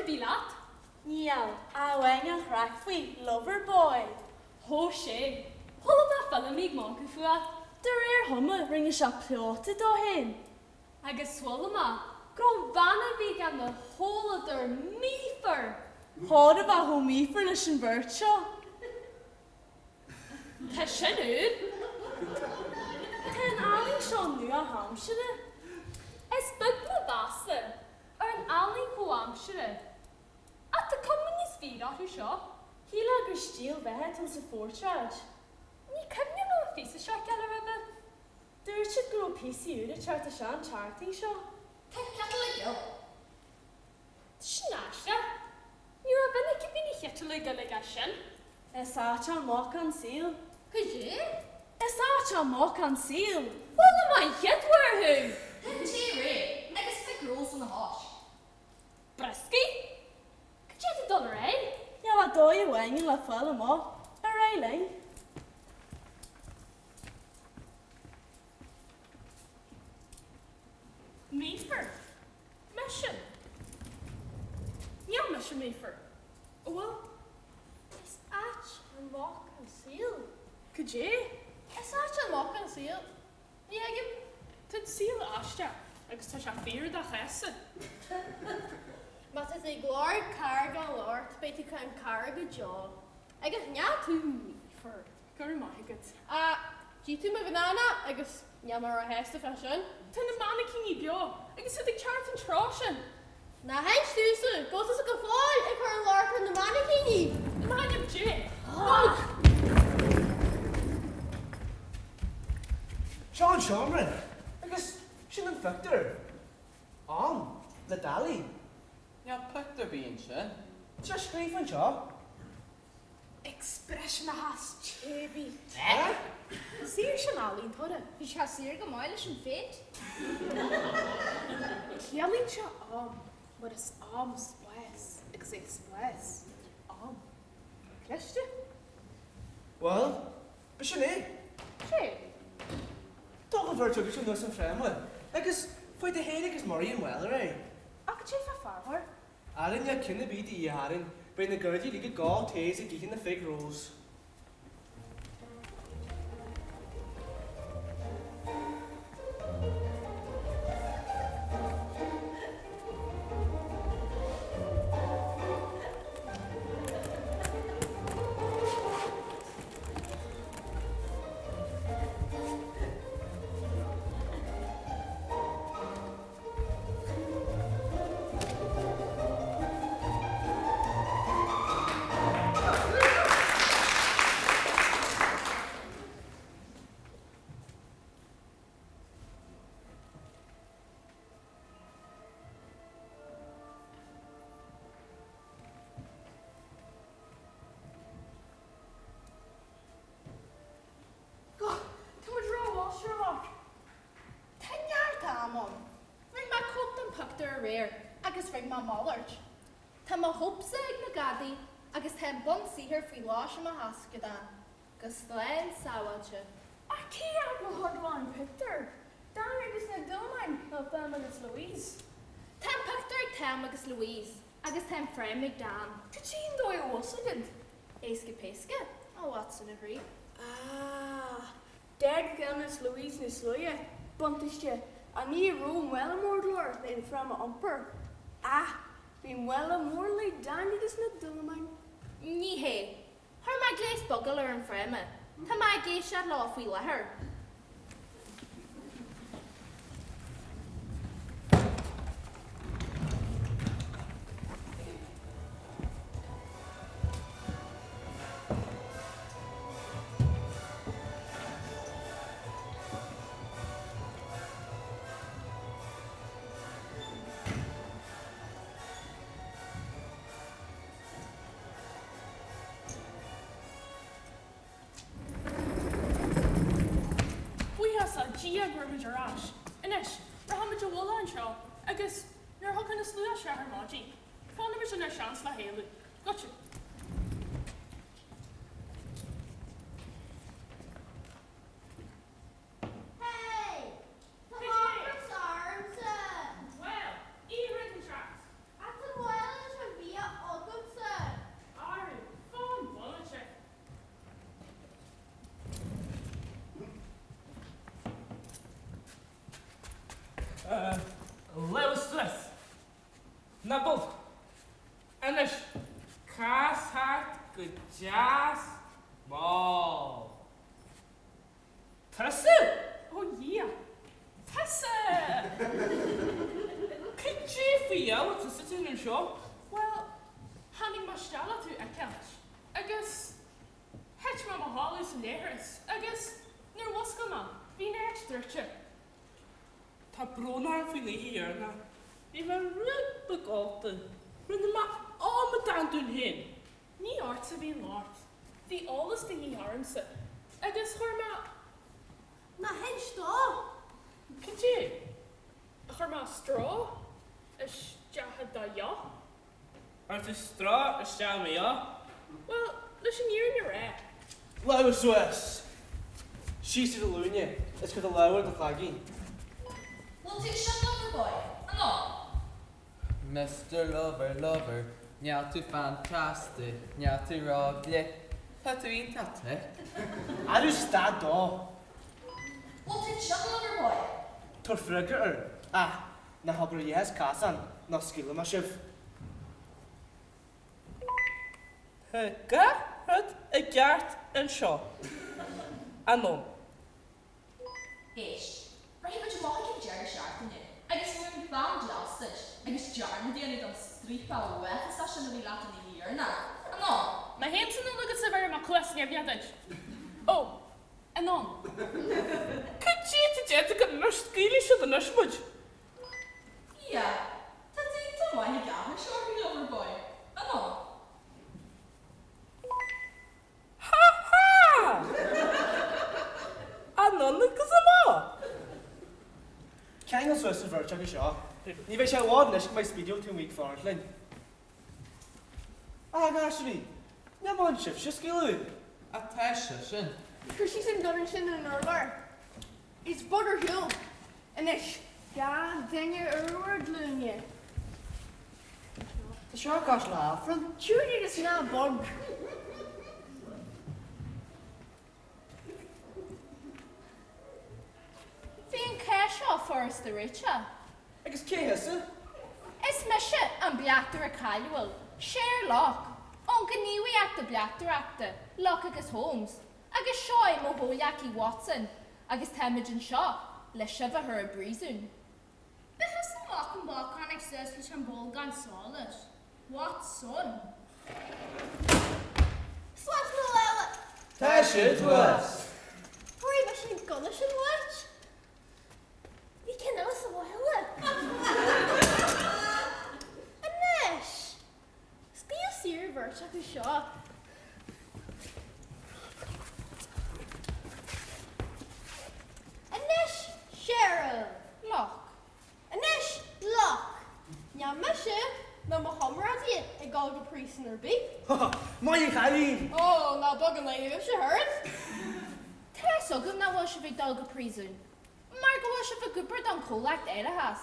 filat? Níl, áhain an chraach faoi, lover boy. Ho sé. Hola na fella mig má go fua. Der humma ringe se plóta dó hen. Agus swola ma. Grom vanna vi gan na hola der mífer. Háda bha ho mífar leis an bhirt seo. Tá sin úd? Ten áling seo nu a hamsire. Es bug na basa. An alling go amsire. At the common is feed out seo. Híla gur stíl bheith an sa fórtráid. Ní cymni no fisa seo gael ar efo. Dúir siad go písí úr a teart a sean charting seo. Tá cael y gil. Snasha. Ní ra ben ac i bini chetal y gil ag asyn. Is áit an moch an síl. Cysy? Is áit an moch an síl. Wel am I chet war hw. Hyn ti re, agos fig rolls yn y hosh. Brysgu? Cyd y don ar ein? Ja, wat dó je wein le fuil am á. A réling. Mífer? Mission? Ja, mission mífer. Wel, Is áit an moch an síl. cydje? Is áit an moch an síl. Ní agim. Tyd síl astra. Agus tá sian fyr da chesa. Mas is ei glór car gan lort, beit i cael car go jo. Agos nia tu for. Gwr yma hygyd. Di tu ma banana, agos nia mar a hesta fashion. Tyn y mannequin I bio. Agus ydy chart yn trosian. Na hen stusu, gos is a gafoi, ik har lort in de mannequini. Man yw je. Sean Shamron, agus sin an fictor. An, le Dalhi. Ja, put er being sin. Just scríf an seo. Expression a has chebi. Sir sin alín thora. Bhí se sir go máile sin féit. Cialín se mar is sples. Agus sples. Cleiste? Well, be sin é. Sé? Toch a bhir tugus sin nus an fréimil. Agus foioi de héad agus Muilleann Weller é. Ag sé fa farhar? Arin ja cinna bíd I harin, bei na gurdi líka gá téis a gíchin na fig rose. Agus ring ma mallart. Tá ma hopsa ag na gadi, agus tá bon sihir fwy láis am a hasgada. Gus lein sawache. A cé ag go hodháin pictar. Dan agus na dómain na Thelma agus Louise. Tá pictar ag Thelma agus Louise, agus tá frame ag Dan. Could she dó I wasagad? Éisce pesca, a Watson a brí. Dead Thelma's Louise na sloia. Buntaiste. A ní room well mordlor in from umper. Bhín well mór le Dan agus na dómain. Ní hé. Har ma gléis bogel ar an frame. Tá ma géis se lá fwy lehar. Giolla gurmid ar as. Inis, rahamid Giolla an seo, agus nar hocan is slua sre ar mági. Fána mar sin ar seans le héalú. Gotcha. Hey! Tá mápar sarmsa! Well, í rin tracks. At the well is a Na bol. Anish. Cas hat good jazz. Ball. Tessa? Oh, yeah. Tessa! Could you feel to sit in your shop? Well, handing my stala to account. I guess, hatch mama hollows and airs. I guess, near Waskama, being extra chip. Ta brona Féile hier na. Die var rut begotten. Men de ma al met aan doen heen. Ní art to be lord. The oldest thing he harms it. I guess, Horma, Na hen sto. could you? Horma straw? Is jahad da ya? Ar de straat is stel me ja. Well, listen, you're in your air. Lauw Swiss. She's to the Lunia. It's got the lower the flaggy. Wel ti'n siarad lover boy? Ano? Mr. Lover, lover, niall tú fantastic, niall tú rogli. Tá tú un tate? I do stad do. Wel ti'n siarad lover boy? Tor frigger. Ah, na habro yes casan. Na skill ma chef. Hygga het y gart yn sio. Anon. Eish. Rhaid bod ti'n moch i'n Jerry Sharp yn yw. Agus mwyn fan glastig. Agus jarn ydi yn ydyn street a weth ys asyn yn ei lat yn ei hir na. Ano? My hands in the look at sever my class near the Oh, and on. Could you to jet to get nush skilly should the nush much? Ia. Ta ti'n to moyn i gael yn siarad i lover boy. Ano? Ha ha! Anon yn gysamo. Kang Swiss is virtual shaw. Ni ve shall wad nish my speedo 2 week for Lynn. Ah, actually. Na man chef skill. A teisio sin. She's in Dunshin and Norlar. It's Butter Hill. And it's God, then you're a word, Lunia. The shark gosh laugh from. Judy is not bug. Fi'n ceisio fforst y richa. Agus Kehissa. Is mysio yn biactor y caelwyl. Sherlock. Ond gyniwi acta biactor acta. Lock agus Holmes. Agus sioi mo hwyac i Watson. Agus temid yn sio. Le sifa her y briswn. Beth ys yn loch yn bol conic sys fi sian bol gan solus? Watson? Slash the Lella. Tash it was. Hurry, but she's gonna should watch. We can also Lella. Anish. Still see your virtue to shop. Anish, Cheryl. Lock. Anish, lock. Nya mishe, no Mohammed I go to prisoner be. My Khalid. Oh, now dog and lady, if she heard. Teso gym na was fi dog y priswn. Mar go was fi gwybod o'n colact eira has.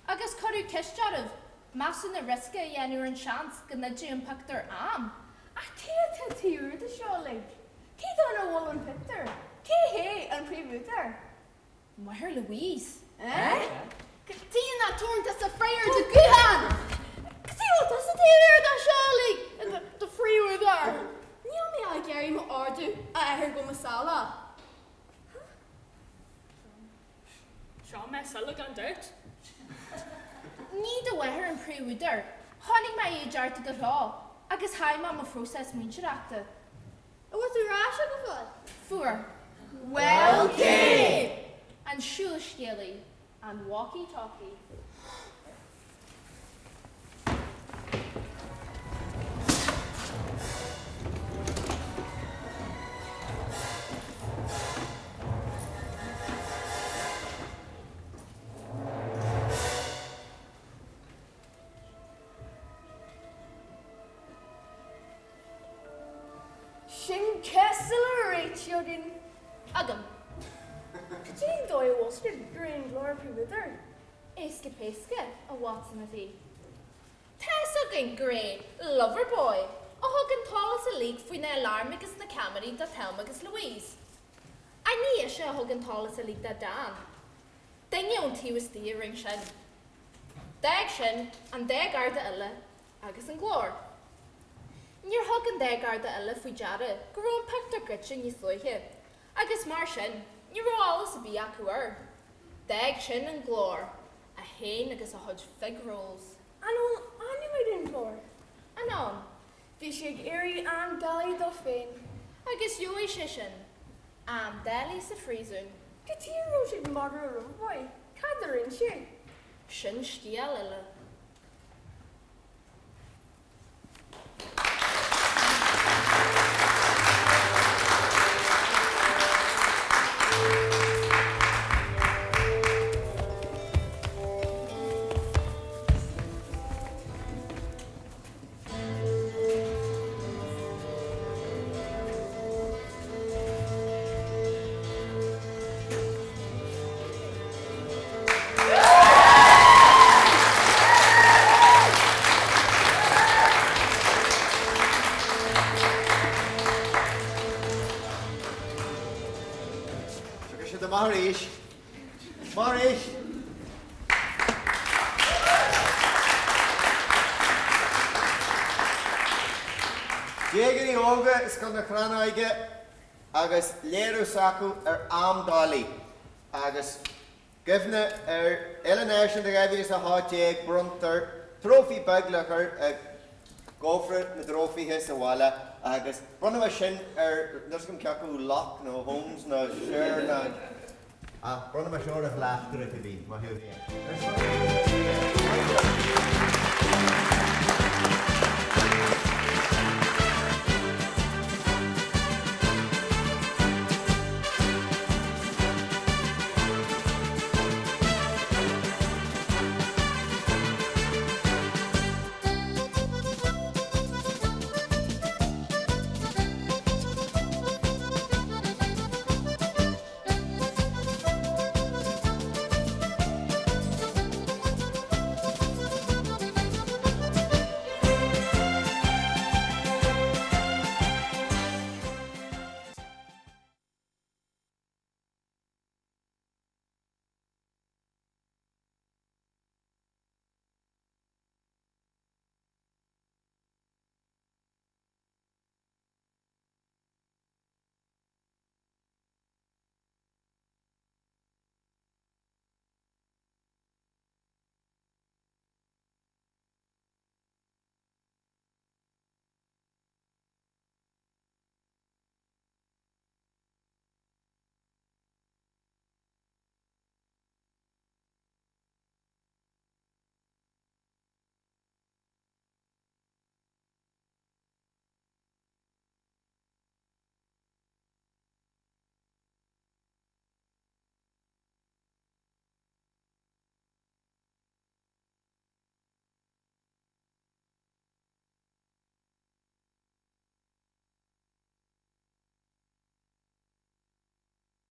Agus corw cysjarf, mas yn y risga i enw'r yn sians gynnydu yn pactor am. I can't tell you the show like. He don't know one picture. He hey and preview there. Mae'r Louise. Eh? Ti'n na torn tas y ffreir dy gyhan! See what does it here that show like the freeway there. Neil me I Gary mo ordu. I heard go masala. Sean mess I look on dirt. Ní dy weher yn pre-wyder. Honig mae i jar dy gyrho. Agus haim am y ffroses mwyn siaracta. What's the rash of the Fwr. Well, kid. And shoes skelly. And walkie-talkie. Shin Kessler Rachel din. Agam. Jane Doyle was the green glory with her. Eisge pesge a Watson of e. Tessa gyn grey, lover boy. O hogan talas a league fwy na alarm agus na Camry da Thelma agus Louise. A ni eisiau a hogan talas a league da Dan. Dynge o'n ti was di ring shed. Dag sin an dag arda illa agus an glór. Níor thug an dag arda illa faoi deara go raibh an pictar goit sin ní slóithe. Agus mar sin, ní raibh alles a bí acuar. Dag sin an glór, a hain agus a thud fig rolls. Anol, animaid in glór. Anon, Bhí sé ag éirí an Dalhi do féin. agus Joey sé sin, am Dalhi sa freezing. Gotíir ró sé mar a rumhoi. Cadar in sé. Sin stíal illa. Maurice. Déagaí óga is gan na Crannóige agus léirú sacu am Dalhi agus gifne Eleanation de Gavis a hátéag bruntar trófi beglachar gofra na trófithe sa bhile agus brunna sin nus gom ceacu loch nó homes nó gCearr nó brunna seoir a bhleachtar a bhí má hiú